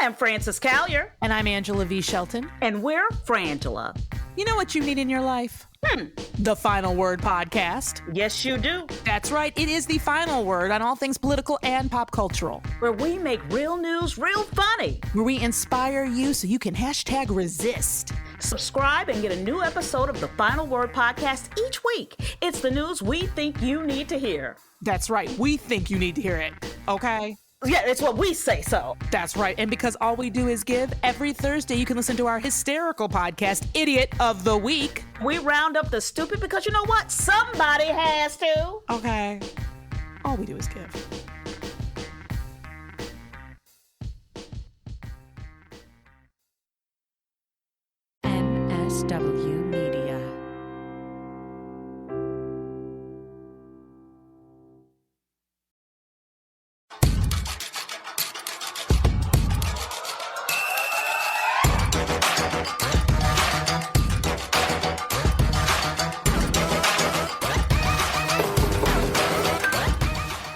I'm Frances Callier. And I'm Angela V. Shelton. And we're Frangela. You know what you need in your life? The Final Word podcast. Yes, you do. That's right. It is the final word on all things political and pop cultural. Where we make real news real funny. Where we inspire you so you can #resist. Subscribe and get a new episode of the Final Word podcast each week. It's the news we think you need to hear. That's right. We think you need to hear it. Okay? Yeah, it's what we say so. That's right. And because all we do is give, every Thursday you can listen to our hysterical podcast, Idiot of the Week. We round up the stupid because you know what? Somebody has to. Okay. All we do is give. MSW Media.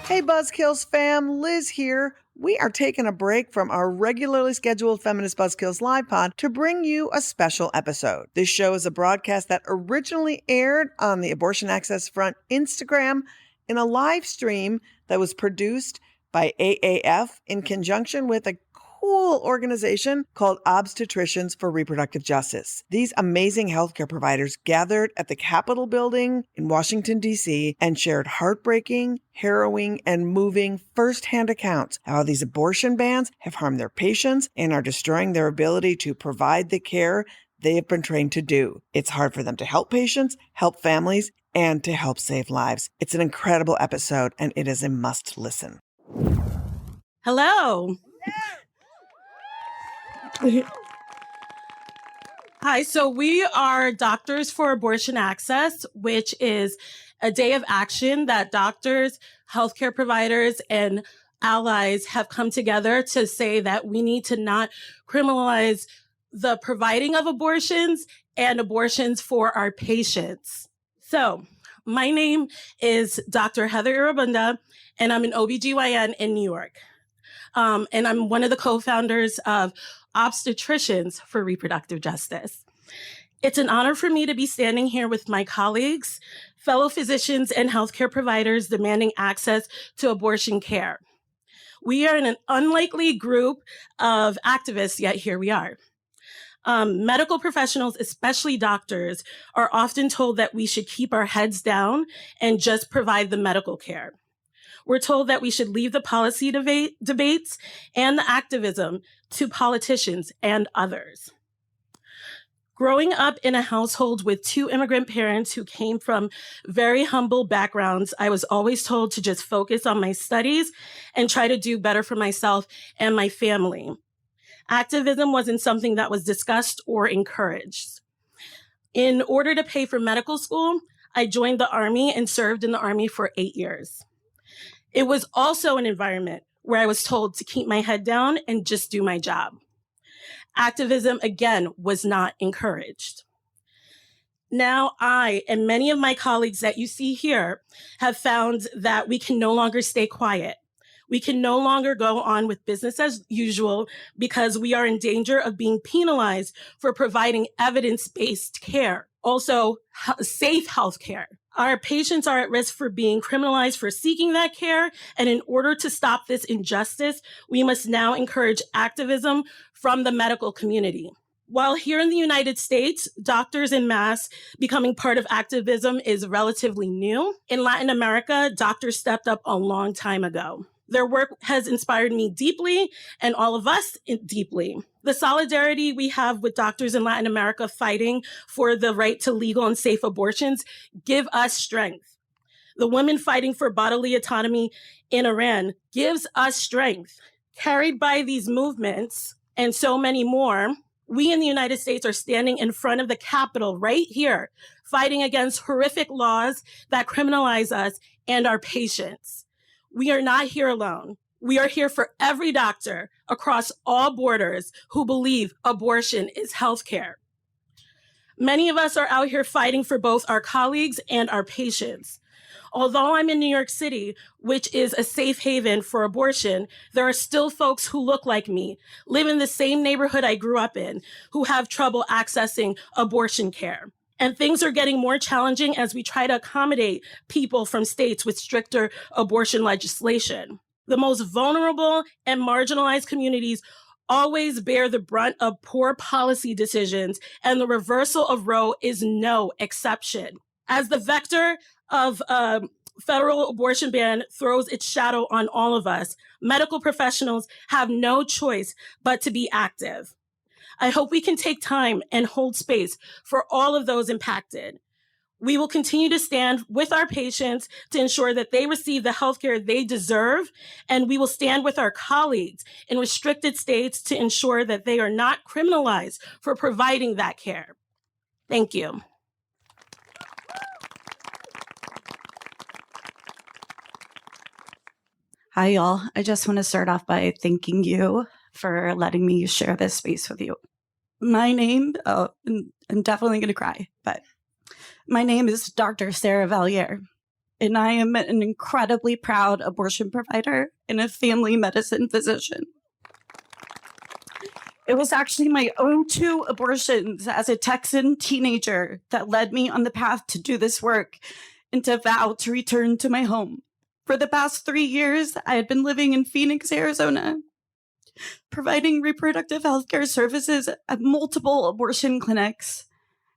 Hey Buzzkills fam, Liz here. We are taking a break from our regularly scheduled Feminist Buzzkills live pod to bring you a special episode. This show is a broadcast that originally aired on the Abortion Access Front Instagram in a live stream that was produced by AAF in conjunction with a cool organization called Obstetricians For Reproductive Justice. These amazing healthcare providers gathered at the Capitol building in Washington, D.C. and shared heartbreaking, harrowing, and moving firsthand accounts how these abortion bans have harmed their patients and are destroying their ability to provide the care they have been trained to do. It's hard for them to help patients, help families, and to help save lives. It's an incredible episode, and it is a must listen. Hello. Hi, so we are Doctors for Abortion Access, which is a day of action that doctors, healthcare providers, and allies have come together to say that we need to not criminalize the providing of abortions and abortions for our patients. So my name is Dr. Heather Irabunda, and I'm an OBGYN in New York. And I'm one of the co-founders of Obstetricians for Reproductive Justice. It's an honor for me to be standing here with my colleagues, fellow physicians, and healthcare providers demanding access to abortion care. We are in an unlikely group of activists, yet here we are. Medical professionals, especially doctors, are often told that we should keep our heads down and just provide the medical care. We're told that we should leave the policy debates and the activism to politicians and others. Growing up in a household with two immigrant parents who came from very humble backgrounds, I was always told to just focus on my studies and try to do better for myself and my family. Activism wasn't something that was discussed or encouraged. In order to pay for medical school, I joined the Army and served in the Army for 8 years. It was also an environment where I was told to keep my head down and just do my job. Activism, again, was not encouraged. Now, I and many of my colleagues that you see here have found that we can no longer stay quiet. We can no longer go on with business as usual because we are in danger of being penalized for providing evidence-based care, also safe health care. Our patients are at risk for being criminalized for seeking that care. And in order to stop this injustice, we must now encourage activism from the medical community. While here in the United States, doctors en masse becoming part of activism is relatively new, in Latin America, doctors stepped up a long time ago. Their work has inspired me deeply and all of us deeply. The solidarity we have with doctors in Latin America fighting for the right to legal and safe abortions give us strength. The women fighting for bodily autonomy in Iran gives us strength. Carried by these movements and so many more, we in the United States are standing in front of the Capitol right here, fighting against horrific laws that criminalize us and our patients. We are not here alone. We are here for every doctor across all borders who believe abortion is healthcare. Many of us are out here fighting for both our colleagues and our patients. Although I'm in New York City, which is a safe haven for abortion, there are still folks who look like me, live in the same neighborhood I grew up in, who have trouble accessing abortion care. And things are getting more challenging as we try to accommodate people from states with stricter abortion legislation. The most vulnerable and marginalized communities always bear the brunt of poor policy decisions, and the reversal of Roe is no exception. As the vector of federal abortion ban throws its shadow on all of us, medical professionals have no choice but to be active. I hope we can take time and hold space for all of those impacted. We will continue to stand with our patients to ensure that they receive the healthcare they deserve, and we will stand with our colleagues in restricted states to ensure that they are not criminalized for providing that care. Thank you. Hi, y'all. I just want to start off by thanking you for letting me share this space with you. My name, I'm definitely going to cry, but my name is Dr. Sarah Valliere, and I am an incredibly proud abortion provider and a family medicine physician. It was actually my own 2 abortions as a Texan teenager that led me on the path to do this work and to vow to return to my home. For the past 3 years, I had been living in Phoenix, Arizona, providing reproductive healthcare services at multiple abortion clinics.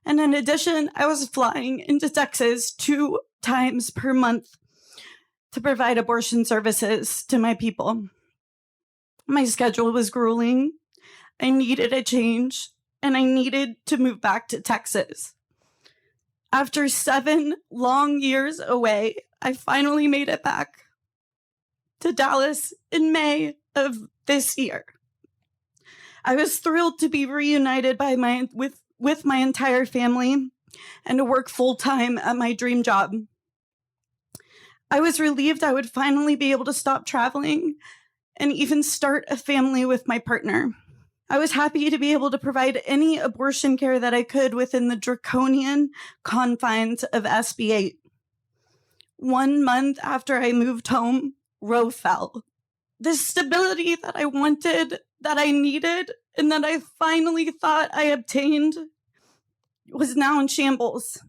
And in addition, I was flying into Texas 2 times per month to provide abortion services to my people. My schedule was grueling. I needed a change, and I needed to move back to Texas. After 7 long years away, I finally made it back to Dallas in May of this year. I was thrilled to be reunited with my entire family and to work full-time at my dream job. I was relieved I would finally be able to stop traveling and even start a family with my partner. I was happy to be able to provide any abortion care that I could within the draconian confines of SB 8. 1 month after I moved home, Roe fell. The stability that I wanted, that I needed, and that I finally thought I obtained was now in shambles.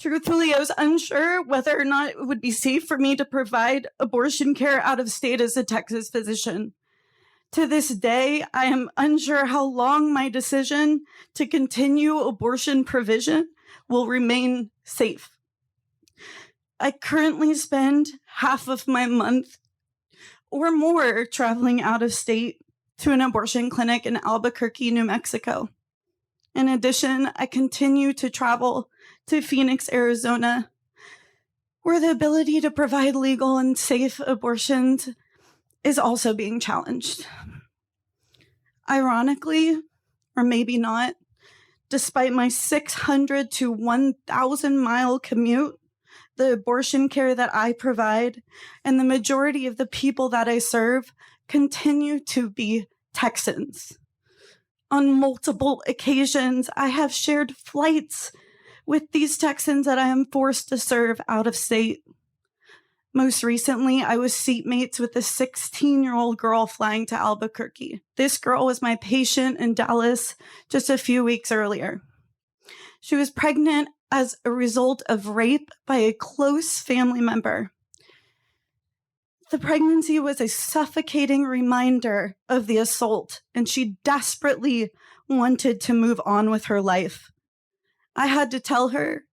Truthfully, I was unsure whether or not it would be safe for me to provide abortion care out of state as a Texas physician. To this day, I am unsure how long my decision to continue abortion provision will remain safe. I currently spend half of my month or more traveling out of state to an abortion clinic in Albuquerque, New Mexico. In addition, I continue to travel to Phoenix, Arizona, where the ability to provide legal and safe abortions is also being challenged. Ironically, or maybe not, despite my 600 to 1,000 mile commute, the abortion care that I provide and the majority of the people that I serve continue to be Texans. On multiple occasions, I have shared flights with these Texans that I am forced to serve out of state. Most recently, I was seatmates with a 16-year-old girl flying to Albuquerque. This girl was my patient in Dallas just a few weeks earlier. She was pregnant as a result of rape by a close family member. The pregnancy was a suffocating reminder of the assault, and she desperately wanted to move on with her life. I had to tell her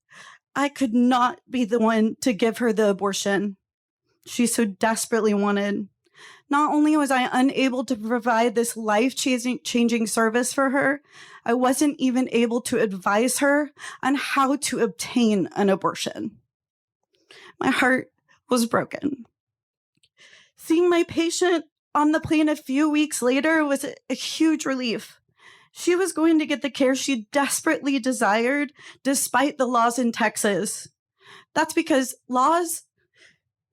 I could not be the one to give her the abortion she so desperately wanted. Not only was I unable to provide this life-changing service for her, I wasn't even able to advise her on how to obtain an abortion. My heart was broken. Seeing my patient on the plane a few weeks later was a huge relief. She was going to get the care she desperately desired, despite the laws in Texas. That's because laws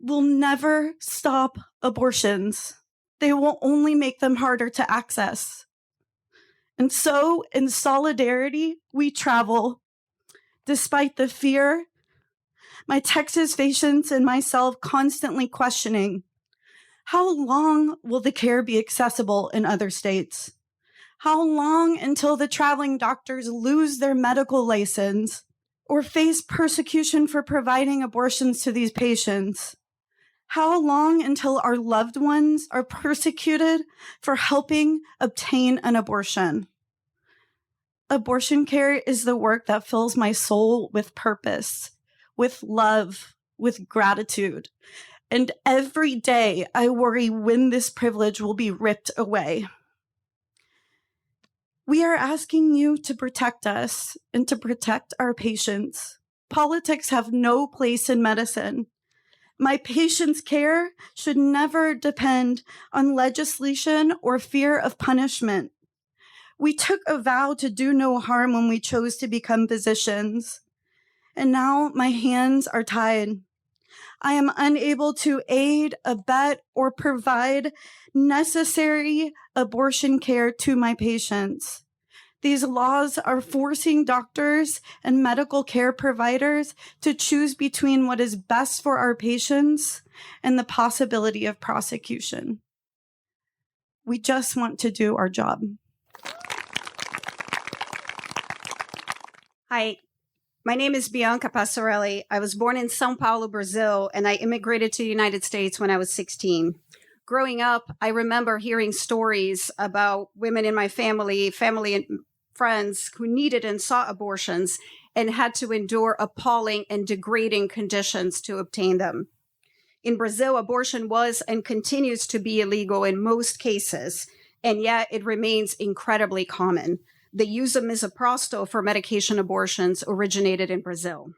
will never stop abortions. They will only make them harder to access. And so, in solidarity, we travel, despite the fear my Texas patients and myself constantly questioning, how long will the care be accessible in other states? How long until the traveling doctors lose their medical license or face persecution for providing abortions to these patients? How long until our loved ones are persecuted for helping obtain an abortion? Abortion care is the work that fills my soul with purpose, with love, with gratitude. And every day I worry when this privilege will be ripped away. We are asking you to protect us and to protect our patients. Politics have no place in medicine. My patients' care should never depend on legislation or fear of punishment. We took a vow to do no harm when we chose to become physicians, and now my hands are tied. I am unable to aid, abet, or provide necessary abortion care to my patients. These laws are forcing doctors and medical care providers to choose between what is best for our patients and the possibility of prosecution. We just want to do our job. Hi, my name is Bianca Passarelli. I was born in São Paulo, Brazil, and I immigrated to the United States when I was 16. Growing up, I remember hearing stories about women in my family and friends who needed and sought abortions and had to endure appalling and degrading conditions to obtain them. In Brazil, abortion was and continues to be illegal in most cases, and yet it remains incredibly common. The use of misoprostol for medication abortions originated in Brazil.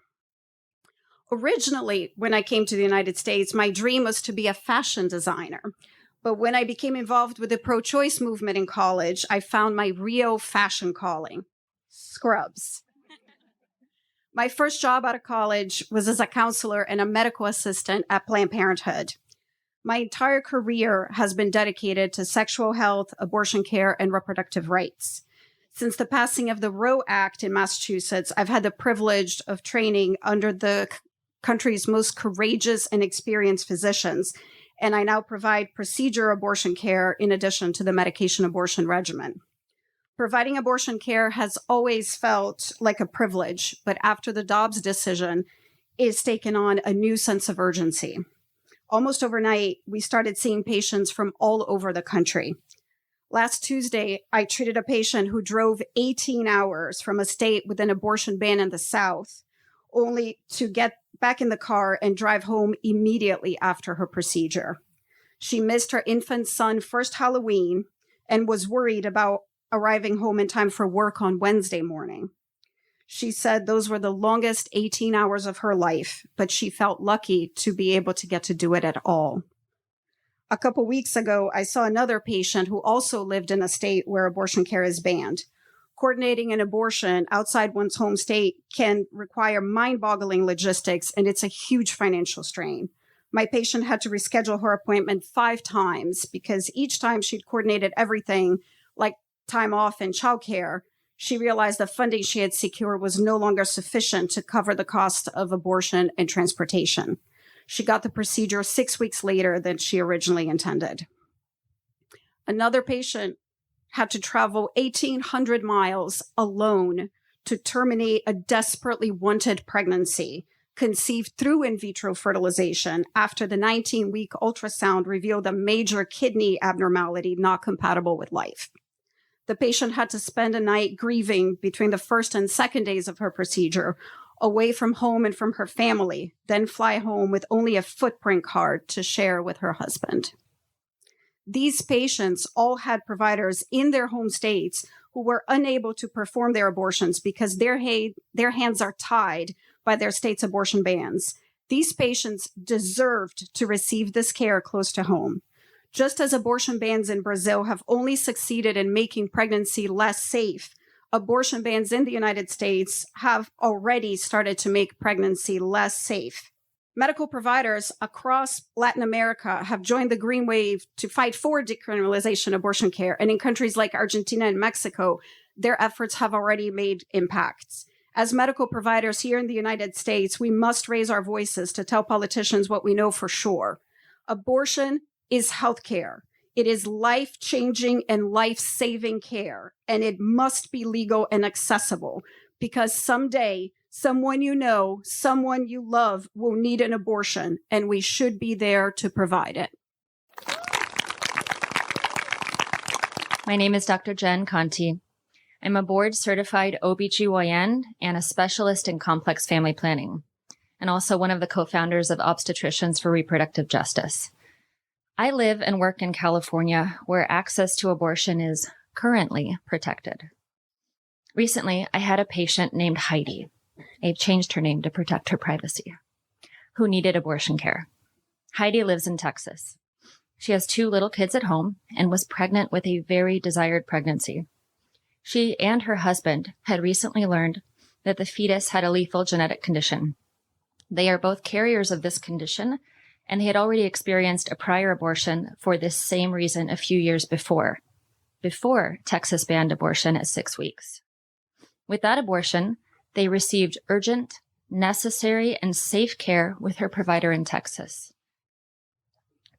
Originally, when I came to the United States, my dream was to be a fashion designer. But when I became involved with the pro-choice movement in college, I found my real fashion calling: scrubs. My first job out of college was as a counselor and a medical assistant at Planned Parenthood. My entire career has been dedicated to sexual health, abortion care, and reproductive rights. Since the passing of the Roe Act in Massachusetts, I've had the privilege of training under the country's most courageous and experienced physicians, and I now provide procedure abortion care in addition to the medication abortion regimen. Providing abortion care has always felt like a privilege, but after the Dobbs decision, it's taken on a new sense of urgency. Almost overnight, we started seeing patients from all over the country. Last Tuesday, I treated a patient who drove 18 hours from a state with an abortion ban in the South, only to get back in the car and drive home immediately after her procedure. She missed her infant son's first Halloween and was worried about arriving home in time for work on Wednesday morning. She said those were the longest 18 hours of her life, but she felt lucky to be able to get to do it at all. A couple weeks ago, I saw another patient who also lived in a state where abortion care is banned. Coordinating an abortion outside one's home state can require mind-boggling logistics, and it's a huge financial strain. My patient had to reschedule her appointment 5 times because each time she'd coordinated everything, like time off and childcare, she realized the funding she had secured was no longer sufficient to cover the cost of abortion and transportation. She got the procedure 6 weeks later than she originally intended. Another patient had to travel 1,800 miles alone to terminate a desperately wanted pregnancy conceived through in vitro fertilization after the 19-week ultrasound revealed a major kidney abnormality not compatible with life. The patient had to spend a night grieving between the first and second days of her procedure, away from home and from her family, then fly home with only a footprint card to share with her husband. These patients all had providers in their home states who were unable to perform their abortions because their hands are tied by their state's abortion bans. These patients deserved to receive this care close to home. Just as abortion bans in Brazil have only succeeded in making pregnancy less safe, abortion bans in the United States have already started to make pregnancy less safe. Medical providers across Latin America have joined the Green Wave to fight for decriminalization abortion care. And in countries like Argentina and Mexico, their efforts have already made impacts. As medical providers here in the United States, we must raise our voices to tell politicians what we know for sure. Abortion is healthcare. It is life-changing and life-saving care, and it must be legal and accessible because someday someone you know, someone you love will need an abortion, and we should be there to provide it. My name is Dr. Jen Conti. I'm a board-certified OBGYN and a specialist in complex family planning, and also one of the co-founders of Obstetricians For Reproductive Justice. I live and work in California, where access to abortion is currently protected. Recently, I had a patient named Heidi. I've changed her name to protect her privacy, who needed abortion care. Heidi lives in Texas. She has 2 little kids at home and was pregnant with a very desired pregnancy. She and her husband had recently learned that the fetus had a lethal genetic condition. They are both carriers of this condition, and they had already experienced a prior abortion for this same reason a few years before Texas banned abortion at 6 weeks. With that abortion, they received urgent, necessary, and safe care with her provider in Texas.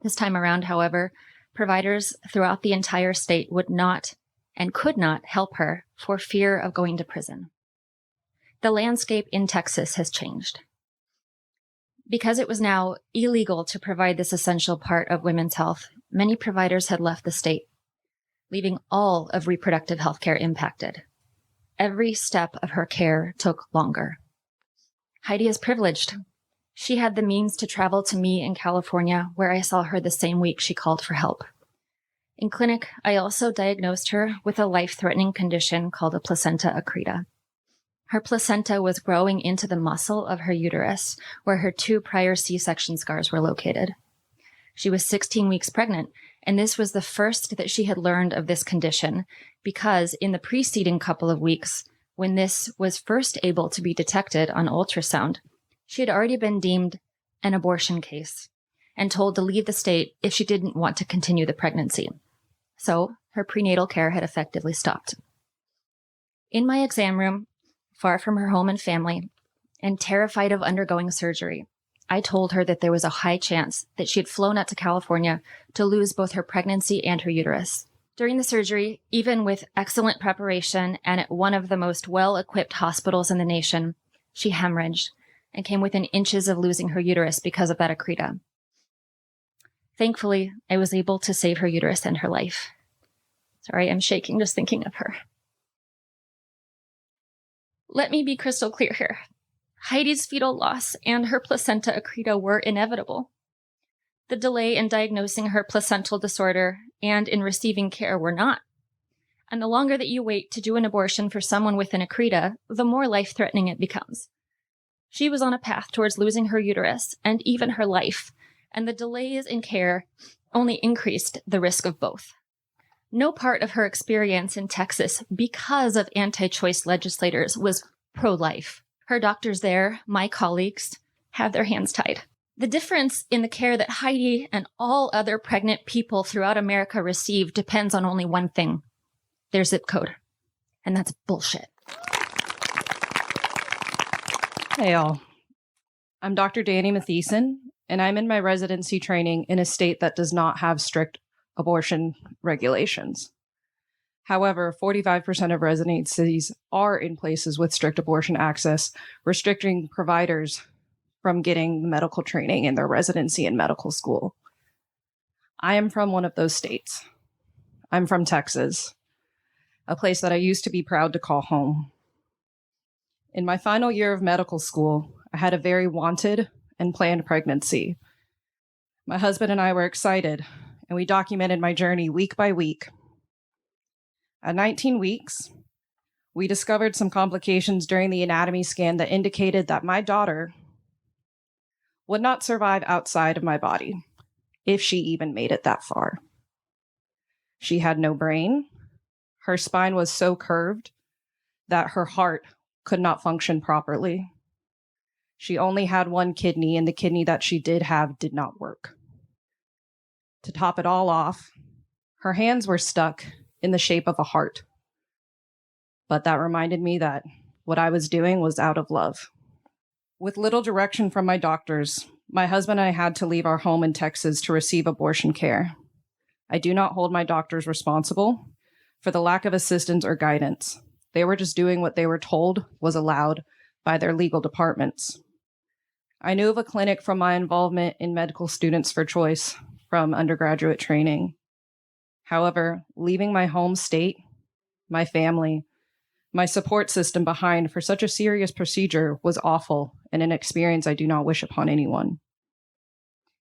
This time around, however, providers throughout the entire state would not and could not help her for fear of going to prison. The landscape in Texas has changed. Because it was now illegal to provide this essential part of women's health, many providers had left the state, leaving all of reproductive health care impacted. Every step of her care took longer. Heidi is privileged. She had the means to travel to me in California, where I saw her the same week she called for help. In clinic, I also diagnosed her with a life-threatening condition called a placenta accreta. Her placenta was growing into the muscle of her uterus, where her 2 prior C-section scars were located. She was 16 weeks pregnant, and this was the first that she had learned of this condition, because in the preceding couple of weeks, when this was first able to be detected on ultrasound, she had already been deemed an abortion case and told to leave the state if she didn't want to continue the pregnancy. So her prenatal care had effectively stopped. In my exam room, far from her home and family, and terrified of undergoing surgery, I told her that there was a high chance that she had flown out to California to lose both her pregnancy and her uterus. During the surgery, even with excellent preparation and at one of the most well-equipped hospitals in the nation, she hemorrhaged and came within inches of losing her uterus because of that accreta. Thankfully, I was able to save her uterus and her life. Sorry, I'm shaking just thinking of her. Let me be crystal clear here. Heidi's fetal loss and her placenta accreta were inevitable. The delay in diagnosing her placental disorder and in receiving care were not. And the longer that you wait to do an abortion for someone with an accreta, the more life-threatening it becomes. She was on a path towards losing her uterus and even her life, and the delays in care only increased the risk of both. No part of her experience in Texas, because of anti-choice legislators, was pro-life. Her doctors there, my colleagues, have their hands tied. The difference in the care that Heidi and all other pregnant people throughout America receive depends on only one thing: their zip code. And that's bullshit. Hey all, I'm Dr. Danny Mathieson, and I'm in my residency training in a state that does not have strict abortion regulations. However, 45% of residencies are in places with strict abortion access, restricting providers from getting medical training in their residency and medical school. I am from one of those states. I'm from Texas, a place that I used to be proud to call home. In my final year of medical school, I had a very wanted and planned pregnancy. My husband and I were excited, and we documented my journey week by week. At 19 weeks, we discovered some complications during the anatomy scan that indicated that my daughter would not survive outside of my body, if she even made it that far. She had no brain. Her spine was so curved that her heart could not function properly. She only had one kidney, and the kidney that she did have did not work. To top it all off, her hands were stuck in the shape of a heart. But that reminded me that what I was doing was out of love. With little direction from my doctors, my husband and I had to leave our home in Texas to receive abortion care. I do not hold my doctors responsible for the lack of assistance or guidance. They were just doing what they were told was allowed by their legal departments. I knew of a clinic from my involvement in Medical Students for Choice from undergraduate training. However, leaving my home state, my family, my support system behind for such a serious procedure was awful and an experience I do not wish upon anyone.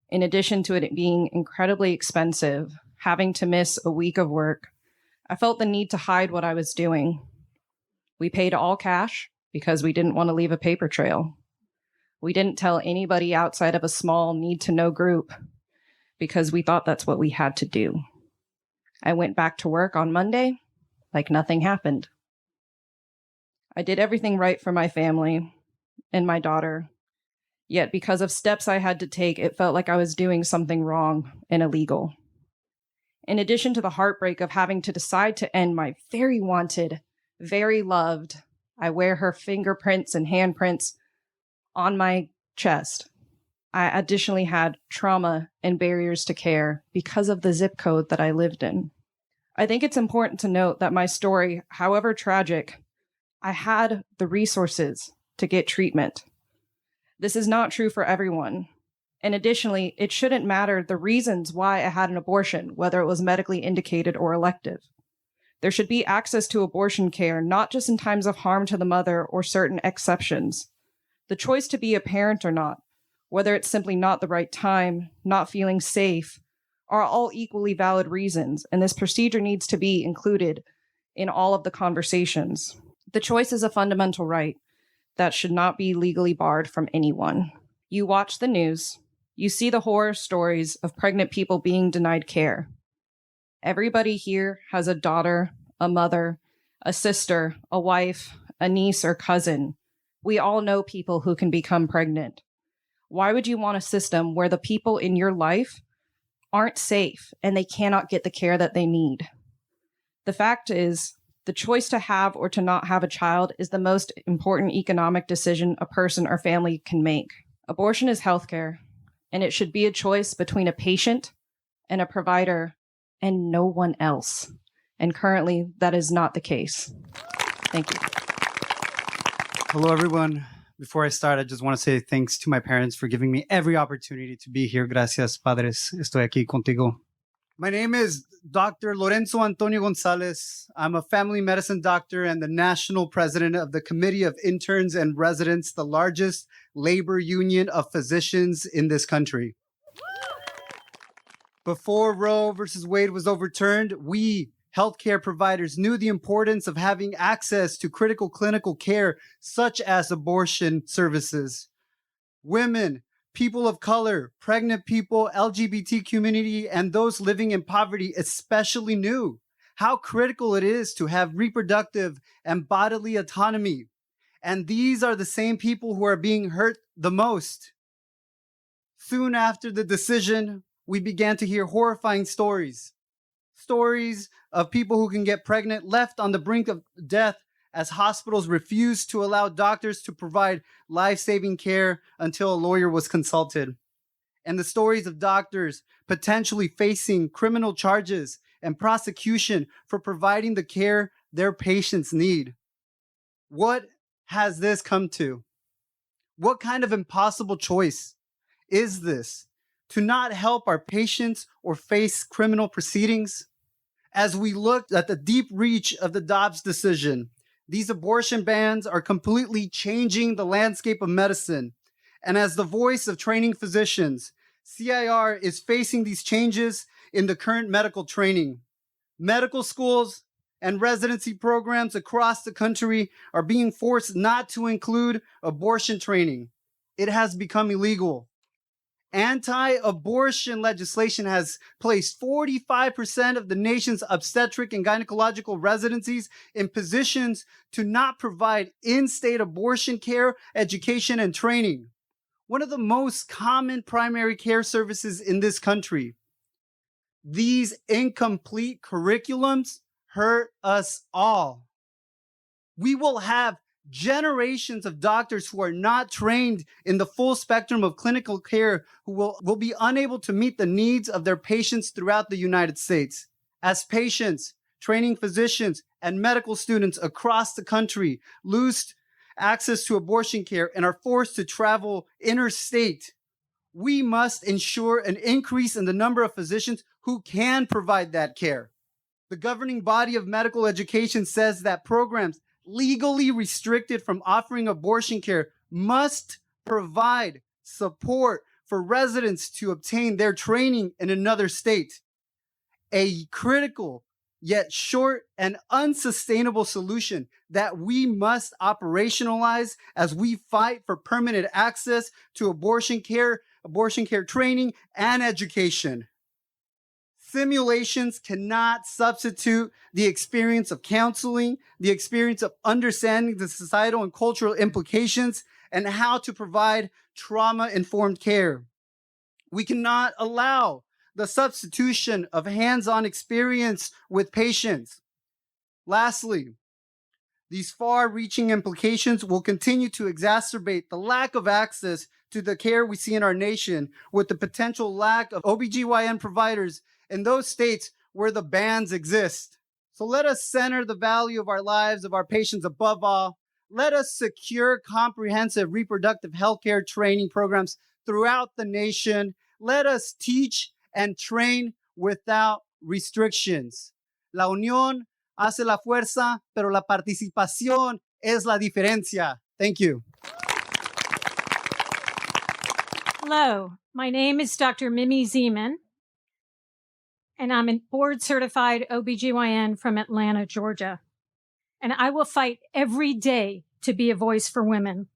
In addition to it being incredibly expensive, having to miss a week of work, I felt the need to hide what I was doing. We paid all cash because we didn't want to leave a paper trail. We didn't tell anybody outside of a small need-to-know group because we thought that's what we had to do. I went back to work on Monday like nothing happened. I did everything right for my family and my daughter, yet because of steps I had to take, it felt like I was doing something wrong and illegal. In addition to the heartbreak of having to decide to end my very wanted, very loved, I wear her fingerprints and handprints on my chest, I additionally had trauma and barriers to care because of the zip code that I lived in. I think it's important to note that my story, however tragic, I had the resources to get treatment. This is not true for everyone. And additionally, it shouldn't matter the reasons why I had an abortion, whether it was medically indicated or elective. There should be access to abortion care, not just in times of harm to the mother or certain exceptions. The choice to be a parent or not, whether it's simply not the right time, not feeling safe, are all equally valid reasons, and this procedure needs to be included in all of the conversations. The choice is a fundamental right that should not be legally barred from anyone. You watch the news, you see the horror stories of pregnant people being denied care. Everybody here has a daughter, a mother, a sister, a wife, a niece, or cousin. We all know people who can become pregnant. Why would you want a system where the people in your life aren't safe and they cannot get the care that they need? The fact is, the choice to have or to not have a child is the most important economic decision a person or family can make. Abortion is healthcare, and it should be a choice between a patient and a provider and no one else. And currently, that is not the case. Thank you. Hello, everyone. Before I start, I just want to say thanks to my parents for giving me every opportunity to be here. Gracias, padres. Estoy aquí contigo. My name is Dr. Lorenzo Antonio Gonzalez. I'm a family medicine doctor and the national president of the Committee of Interns and Residents, the largest labor union of physicians in this country. Before Roe versus Wade was overturned, we healthcare providers knew the importance of having access to critical clinical care, such as abortion services. Women, people of color, pregnant people, LGBT community, and those living in poverty especially knew how critical it is to have reproductive and bodily autonomy. And these are the same people who are being hurt the most. Soon after the decision, we began to hear horrifying stories of people who can get pregnant left on the brink of death as hospitals refused to allow doctors to provide life-saving care until a lawyer was consulted. And the stories of doctors potentially facing criminal charges and prosecution for providing the care their patients need. What has this come to? What kind of impossible choice is this? To not help our patients or face criminal proceedings? As we looked at the deep reach of the Dobbs decision, these abortion bans are completely changing the landscape of medicine. And as the voice of training physicians, CIR is facing these changes in the current medical training. Medical schools and residency programs across the country are being forced not to include abortion training. It has become illegal. Anti-abortion legislation has placed 45% of the nation's obstetric and gynecological residencies in positions to not provide in-state abortion care, education, and training. One of the most common primary care services in this country. These incomplete curriculums hurt us all. We will have generations of doctors who are not trained in the full spectrum of clinical care who will be unable to meet the needs of their patients throughout the United States. As patients, training physicians, and medical students across the country lose access to abortion care and are forced to travel interstate, we must ensure an increase in the number of physicians who can provide that care. The governing body of medical education says that programs legally restricted from offering abortion care must provide support for residents to obtain their training in another state. A critical yet short and unsustainable solution that we must operationalize as we fight for permanent access to abortion care training, and education. Simulations cannot substitute the experience of counseling, the experience of understanding the societal and cultural implications, and how to provide trauma-informed care. We cannot allow the substitution of hands-on experience with patients. Lastly, these far-reaching implications will continue to exacerbate the lack of access to the care we see in our nation, with the potential lack of OBGYN providers in those states where the bans exist. So let us center the value of our lives, of our patients above all. Let us secure comprehensive reproductive health care training programs throughout the nation. Let us teach and train without restrictions. La unión hace la fuerza, pero la participación es la diferencia. Thank you. Hello, my name is Dr. Mimi Zeman, and I'm a board-certified OBGYN from Atlanta, Georgia. And I will fight every day to be a voice for women.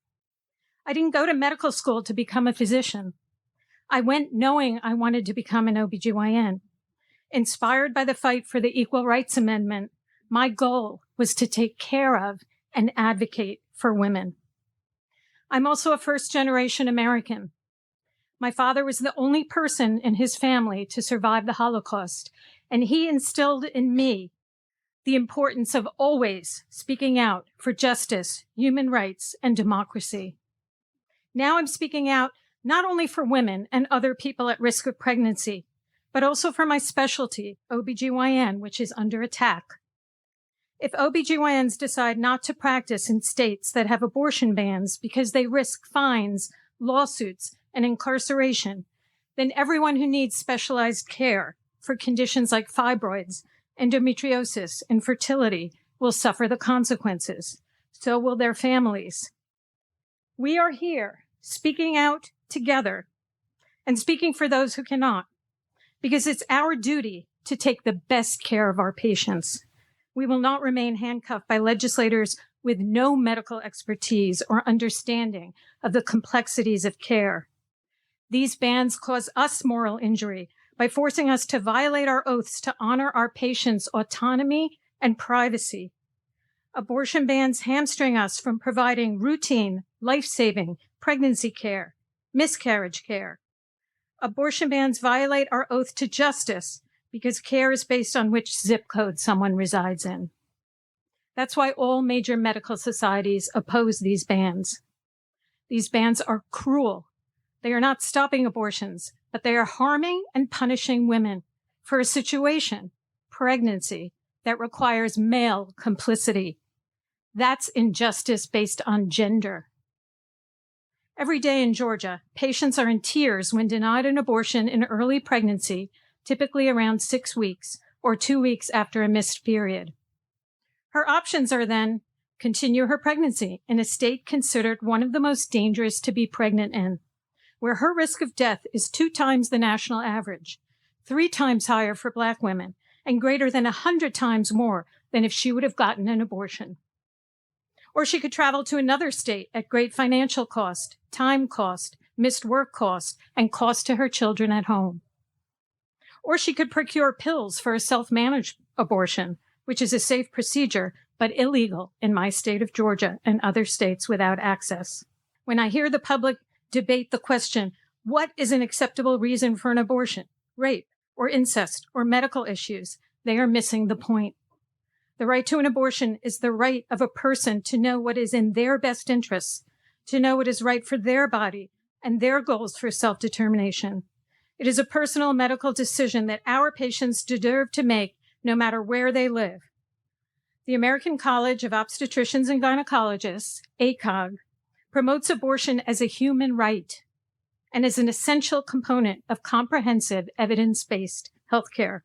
I didn't go to medical school to become a physician. I went knowing I wanted to become an OBGYN. Inspired by the fight for the Equal Rights Amendment, my goal was to take care of and advocate for women. I'm also a first-generation American. My father was the only person in his family to survive the Holocaust, and he instilled in me the importance of always speaking out for justice, human rights, and democracy. Now I'm speaking out not only for women and other people at risk of pregnancy, but also for my specialty, OBGYN, which is under attack. If OBGYNs decide not to practice in states that have abortion bans because they risk fines, lawsuits, and incarceration, then everyone who needs specialized care for conditions like fibroids, endometriosis, and fertility will suffer the consequences. So will their families. We are here speaking out together and speaking for those who cannot, because it's our duty to take the best care of our patients. We will not remain handcuffed by legislators with no medical expertise or understanding of the complexities of care. These bans cause us moral injury by forcing us to violate our oaths to honor our patients' autonomy and privacy. Abortion bans hamstring us from providing routine, life-saving pregnancy care, miscarriage care. Abortion bans violate our oath to justice because care is based on which zip code someone resides in. That's why all major medical societies oppose these bans. These bans are cruel. They are not stopping abortions, but they are harming and punishing women for a situation, pregnancy, that requires male complicity. That's injustice based on gender. Every day in Georgia, patients are in tears when denied an abortion in early pregnancy, typically around 6 weeks or 2 weeks after a missed period. Her options are then continue her pregnancy in a state considered one of the most dangerous to be pregnant in, where her risk of death is 2 times the national average, 3 times higher for Black women, and greater than 100 times more than if she would have gotten an abortion. Or she could travel to another state at great financial cost, time cost, missed work cost, and cost to her children at home. Or she could procure pills for a self-managed abortion, which is a safe procedure, but illegal in my state of Georgia and other states without access. When I hear the public debate the question, what is an acceptable reason for an abortion, rape, or incest, or medical issues, they are missing the point. The right to an abortion is the right of a person to know what is in their best interests, to know what is right for their body and their goals for self-determination. It is a personal medical decision that our patients deserve to make no matter where they live. The American College of Obstetricians and Gynecologists, ACOG, promotes abortion as a human right and as an essential component of comprehensive evidence-based healthcare.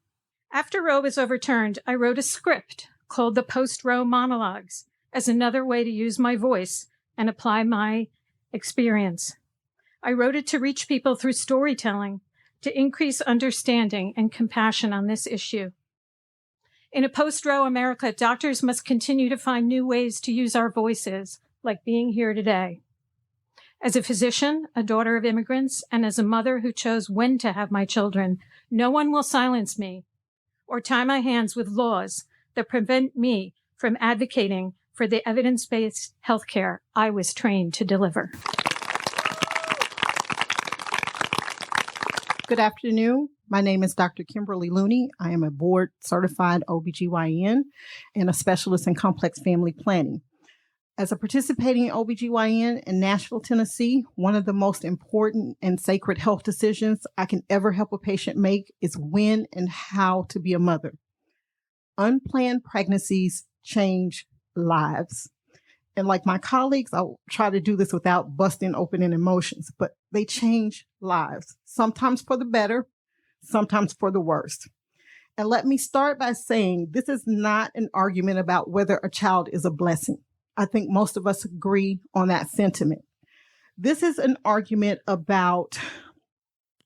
After Roe was overturned, I wrote a script called the Post-Roe Monologues as another way to use my voice and apply my experience. I wrote it to reach people through storytelling, to increase understanding and compassion on this issue. In a post-Roe America, doctors must continue to find new ways to use our voices, like being here today. As a physician, a daughter of immigrants, and as a mother who chose when to have my children, no one will silence me or tie my hands with laws that prevent me from advocating for the evidence-based healthcare I was trained to deliver. Good afternoon. My name is Dr. Kimberly Looney. I am a board-certified OBGYN and a specialist in complex family planning. As a participating OBGYN in Nashville, Tennessee, one of the most important and sacred health decisions I can ever help a patient make is when and how to be a mother. Unplanned pregnancies change lives. And like my colleagues, I'll try to do this without busting open in emotions, but they change lives, sometimes for the better, sometimes for the worst. And let me start by saying this is not an argument about whether a child is a blessing. I think most of us agree on that sentiment. This is an argument about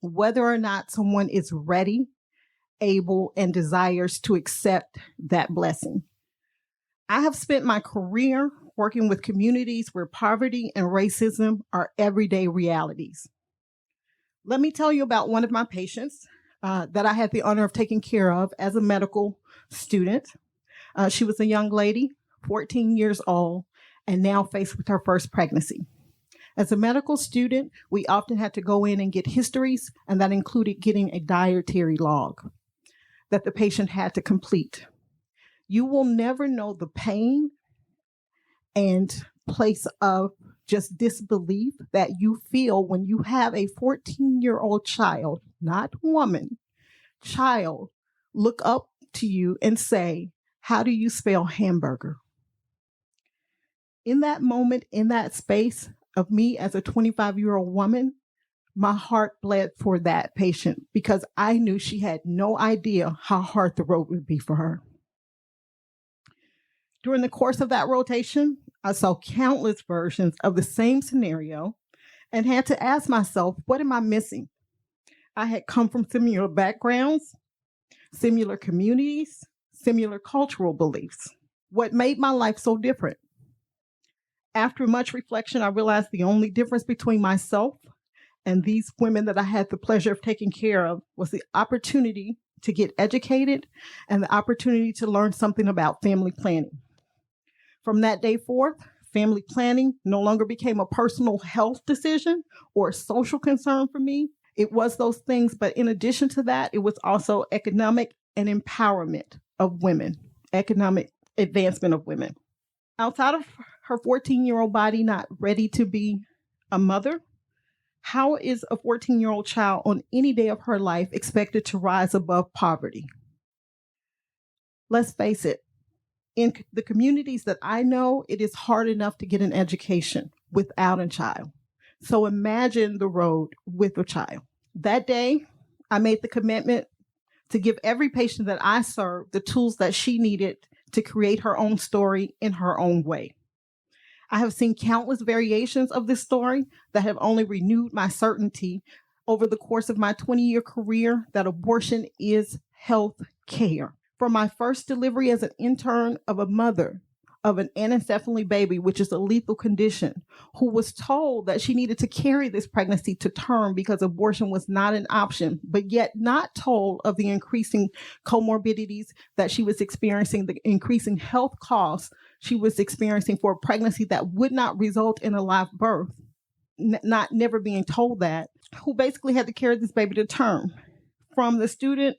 whether or not someone is ready, able, and desires to accept that blessing. I have spent my career working with communities where poverty and racism are everyday realities. Let me tell you about one of my patients that I had the honor of taking care of as a medical student. She was a young lady, 14 years old, and now faced with her first pregnancy. As a medical student, we often had to go in and get histories, and that included getting a dietary log that the patient had to complete. You will never know the pain and place of just disbelief that you feel when you have a 14-year-old child, not woman, child, look up to you and say, "How do you spell hamburger?" In that moment, in that space of me as a 25-year-old woman, my heart bled for that patient because I knew she had no idea how hard the road would be for her. During the course of that rotation, I saw countless versions of the same scenario and had to ask myself, what am I missing? I had come from similar backgrounds, similar communities, similar cultural beliefs. What made my life so different? After much reflection, I realized the only difference between myself and these women that I had the pleasure of taking care of was the opportunity to get educated and the opportunity to learn something about family planning. From that day forth, family planning no longer became a personal health decision or a social concern for me. It was those things, but in addition to that, it was also economic and empowerment of women, economic advancement of women. Outside of her 14-year-old body not ready to be a mother, how is a 14-year-old child on any day of her life expected to rise above poverty? Let's face it, in the communities that I know, it is hard enough to get an education without a child. So imagine the road with a child. That day, I made the commitment to give every patient that I served the tools that she needed to create her own story in her own way. I have seen countless variations of this story that have only renewed my certainty over the course of my 20-year career that abortion is health care. From my first delivery as an intern of a mother of an anencephaly baby, which is a lethal condition, who was told that she needed to carry this pregnancy to term because abortion was not an option, but yet not told of the increasing comorbidities that she was experiencing, the increasing health costs she was experiencing for a pregnancy that would not result in a live birth, never being told that, who basically had to carry this baby to term. From the student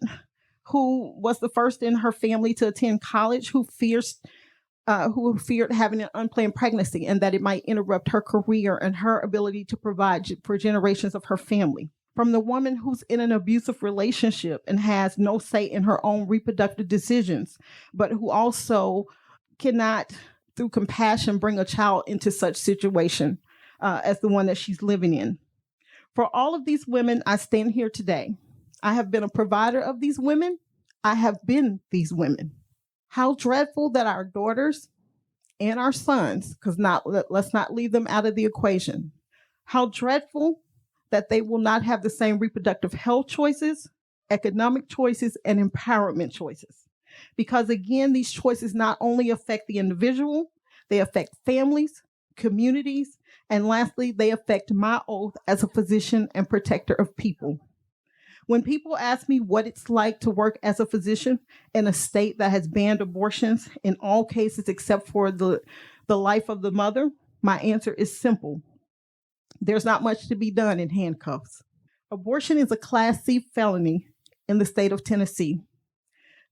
who was the first in her family to attend college, who feared having an unplanned pregnancy and that it might interrupt her career and her ability to provide for generations of her family. From the woman who's in an abusive relationship and has no say in her own reproductive decisions, but who also cannot, through compassion, bring a child into such situation as the one that she's living in. For all of these women, I stand here today. I have been a provider of these women. I have been these women. How dreadful that our daughters and our sons, because let's not leave them out of the equation. How dreadful that they will not have the same reproductive health choices, economic choices, and empowerment choices. Because again, these choices not only affect the individual, they affect families, communities, and lastly, they affect my oath as a physician and protector of people. When people ask me what it's like to work as a physician in a state that has banned abortions in all cases except for the life of the mother, my answer is simple. There's not much to be done in handcuffs. Abortion is a Class C felony in the state of Tennessee.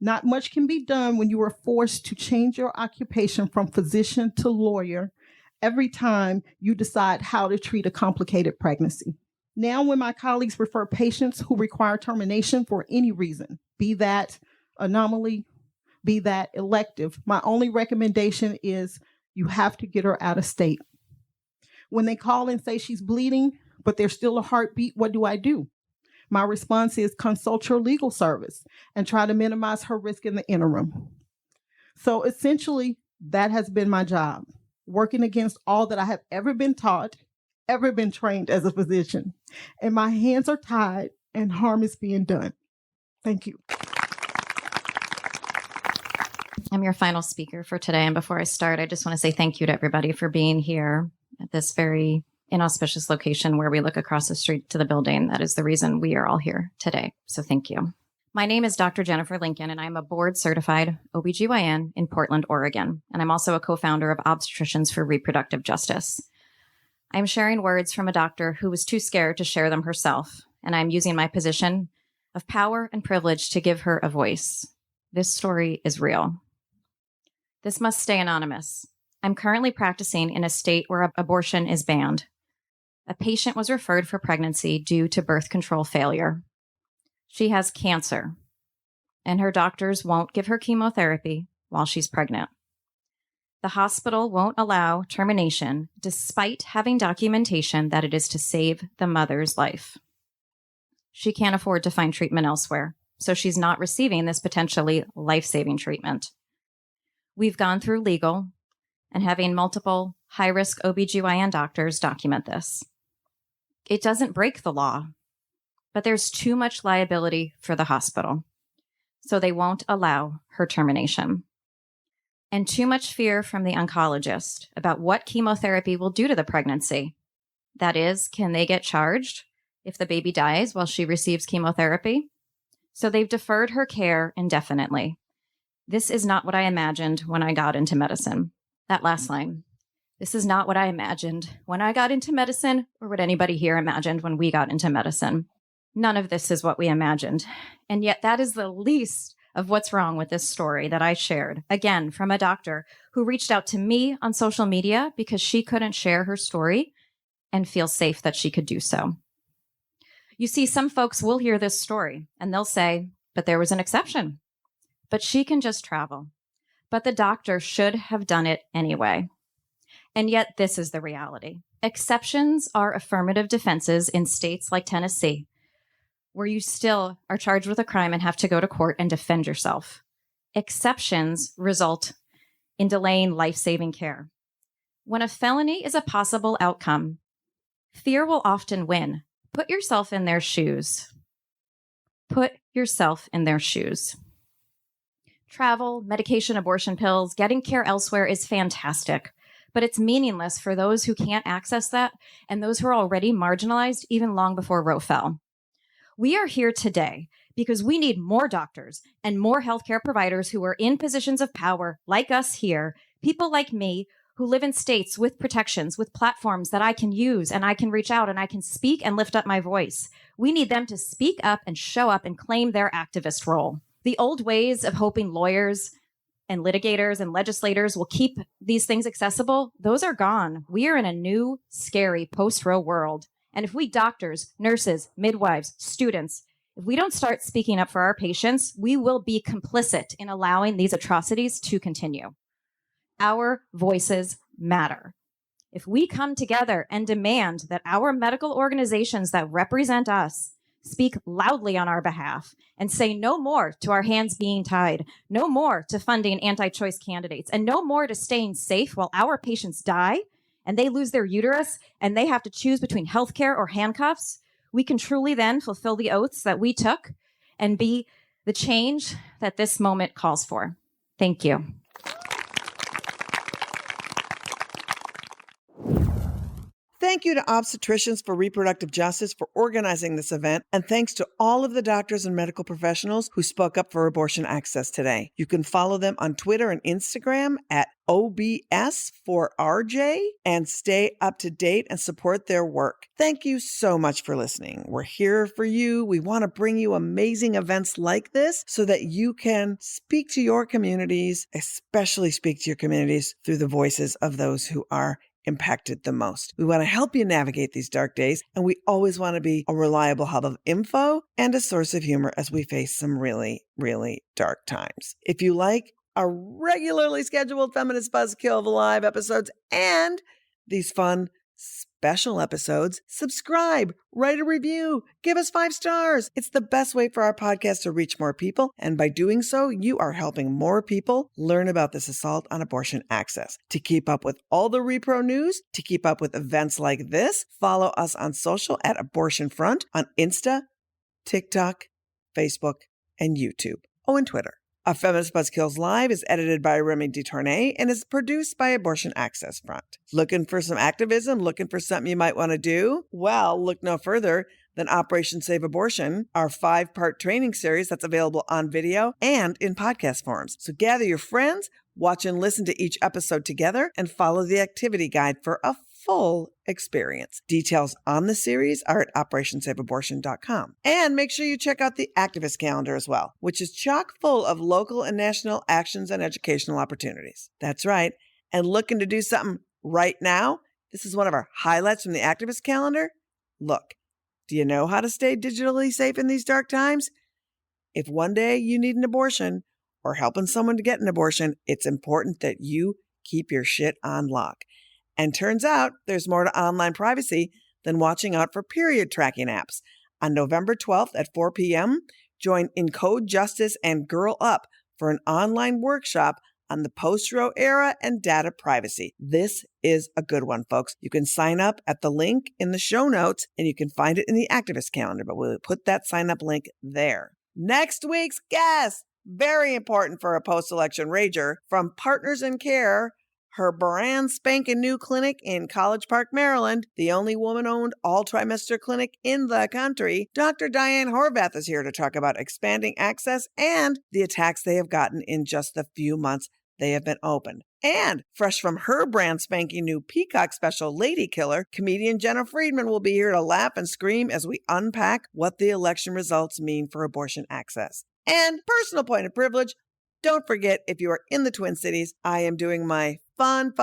Not much can be done when you are forced to change your occupation from physician to lawyer every time you decide how to treat a complicated pregnancy. Now, when my colleagues refer patients who require termination for any reason, be that anomaly, be that elective, my only recommendation is you have to get her out of state. When they call and say she's bleeding, but there's still a heartbeat, what do? My response is consult your legal service and try to minimize her risk in the interim. So essentially, that has been my job, working against all that I have ever been taught, ever been trained as a physician. And my hands are tied and harm is being done. Thank you. I'm your final speaker for today. And before I start, I just want to say thank you to everybody for being here at this very inauspicious location where we look across the street to the building. That is the reason we are all here today. So thank you. My name is Dr. Jennifer Lincoln, and I'm a board-certified OBGYN in Portland, Oregon. And I'm also a co-founder of Obstetricians For Reproductive Justice. I'm sharing words from a doctor who was too scared to share them herself, and I'm using my position of power and privilege to give her a voice. This story is real. This must stay anonymous. I'm currently practicing in a state where abortion is banned. A patient was referred for pregnancy due to birth control failure. She has cancer, and her doctors won't give her chemotherapy while she's pregnant. The hospital won't allow termination despite having documentation that it is to save the mother's life. She can't afford to find treatment elsewhere, so she's not receiving this potentially life-saving treatment. We've gone through legal and having multiple high-risk OBGYN doctors document this. It doesn't break the law, but there's too much liability for the hospital, so they won't allow her termination. And too much fear from the oncologist about what chemotherapy will do to the pregnancy. That is, can they get charged if the baby dies while she receives chemotherapy? So they've deferred her care indefinitely. This is not what I imagined when I got into medicine. That last line. This is not what I imagined when I got into medicine, or what anybody here imagined when we got into medicine. None of this is what we imagined. And yet that is the least of what's wrong with this story that I shared, again, from a doctor who reached out to me on social media because she couldn't share her story and feel safe that she could do so. You see, some folks will hear this story and they'll say, but there was an exception. But she can just travel. But the doctor should have done it anyway. And yet this is the reality. Exceptions are affirmative defenses in states like Tennessee, where you still are charged with a crime and have to go to court and defend yourself. Exceptions result in delaying life-saving care. When a felony is a possible outcome, fear will often win. Put yourself in their shoes. Put yourself in their shoes. Travel, medication, abortion pills, getting care elsewhere is fantastic, but it's meaningless for those who can't access that and those who are already marginalized even long before Roe fell. We are here today because we need more doctors and more healthcare providers who are in positions of power, like us here, people like me who live in states with protections, with platforms that I can use and I can reach out and I can speak and lift up my voice. We need them to speak up and show up and claim their activist role. The old ways of hoping lawyers and litigators and legislators will keep these things accessible, those are gone. We are in a new, scary post-Roe world. And if we doctors, nurses, midwives, students, if we don't start speaking up for our patients, we will be complicit in allowing these atrocities to continue. Our voices matter. If we come together and demand that our medical organizations that represent us speak loudly on our behalf and say no more to our hands being tied, no more to funding anti-choice candidates, and no more to staying safe while our patients die and they lose their uterus and they have to choose between healthcare or handcuffs, we can truly then fulfill the oaths that we took and be the change that this moment calls for. Thank you. Thank you to Obstetricians for Reproductive Justice for organizing this event, and thanks to all of the doctors and medical professionals who spoke up for abortion access today. You can follow them on Twitter and Instagram at OBS4RJ and stay up to date and support their work. Thank you so much for listening. We're here for you. We want to bring you amazing events like this so that you can speak to your communities, especially speak to your communities through the voices of those who are impacted the most. We want to help you navigate these dark days, and we always want to be a reliable hub of info and a source of humor as we face some really, really dark times. If you like our regularly scheduled Feminist Buzzkill live episodes and these fun special episodes, subscribe, write a review, give us 5 stars. It's the best way for our podcast to reach more people. And by doing so, you are helping more people learn about this assault on abortion access. To keep up with all the repro news, to keep up with events like this, follow us on social at Abortion Front on Insta, TikTok, Facebook, and YouTube. Oh, and Twitter. A Feminist Buzzkills Live is edited by Remy DeTournay and is produced by Abortion Access Front. Looking for some activism? Looking for something you might want to do? Well, look no further than Operation Save Abortion, our 5-part training series that's available on video and in podcast forms. So gather your friends, watch and listen to each episode together, and follow the activity guide for a full experience. Details on the series are at operationsaveabortion.com. And make sure you check out the activist calendar as well, which is chock full of local and national actions and educational opportunities. That's right. And looking to do something right now? This is one of our highlights from the activist calendar. Look, do you know how to stay digitally safe in these dark times? If one day you need an abortion or helping someone to get an abortion, it's important that you keep your shit on lock. And turns out there's more to online privacy than watching out for period tracking apps. On November 12th at 4 p.m., join Encode Justice and Girl Up for an online workshop on the post-Roe era and data privacy. This is a good one, folks. You can sign up at the link in the show notes, and you can find it in the activist calendar, but we'll put that sign-up link there. Next week's guest, very important for a post-election rager, from Partners in Care, her brand spanking new clinic in College Park, Maryland, the only woman-owned all-trimester clinic in the country, Dr. Diane Horvath is here to talk about expanding access and the attacks they have gotten in just the few months they have been opened. And fresh from her brand spanking new Peacock special, Lady Killer, comedian Jenna Friedman will be here to laugh and scream as we unpack what the election results mean for abortion access. And personal point of privilege, don't forget, if you are in the Twin Cities, I am doing my fun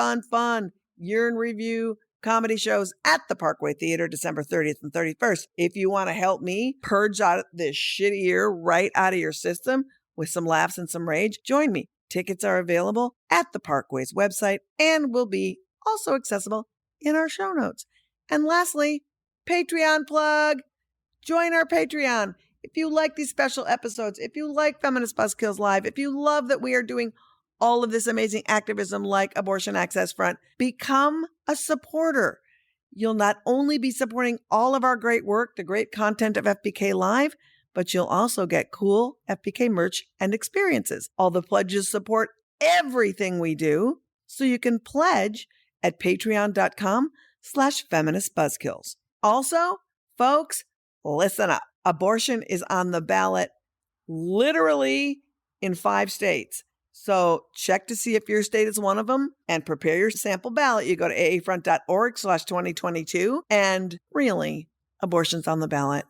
year in review comedy shows at the Parkway Theater December 30th and 31st. If you want to help me purge out this shitty year right out of your system with some laughs and some rage, join me. Tickets are available at the Parkway's website and will be also accessible in our show notes. And lastly, Patreon plug. Join our Patreon. If you like these special episodes, if you like Feminist Buzzkills Live, if you love that we are doing all of this amazing activism like Abortion Access Front, become a supporter. You'll not only be supporting all of our great work, the great content of FBK Live, but you'll also get cool FBK merch and experiences. All the pledges support everything we do, so you can pledge at patreon.com/feministbuzzkills. Also, folks, listen up. Abortion is on the ballot literally in 5 states. So check to see if your state is one of them and prepare your sample ballot. You go to aafront.org/2022. And really, abortion's on the ballot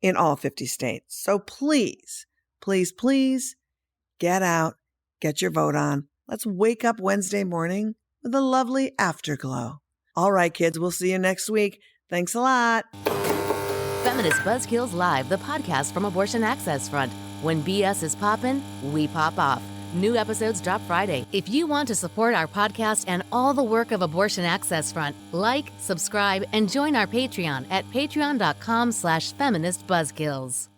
in all 50 states. So please Please, please get out, get your vote on. Let's wake up Wednesday morning with a lovely afterglow. All right, kids, we'll see you next week. Thanks a lot. Feminist Buzzkills Live, the podcast from Abortion Access Front. When BS is poppin', we pop off. New episodes drop Friday. If you want to support our podcast and all the work of Abortion Access Front, like, subscribe, and join our Patreon at patreon.com/feministbuzzkills.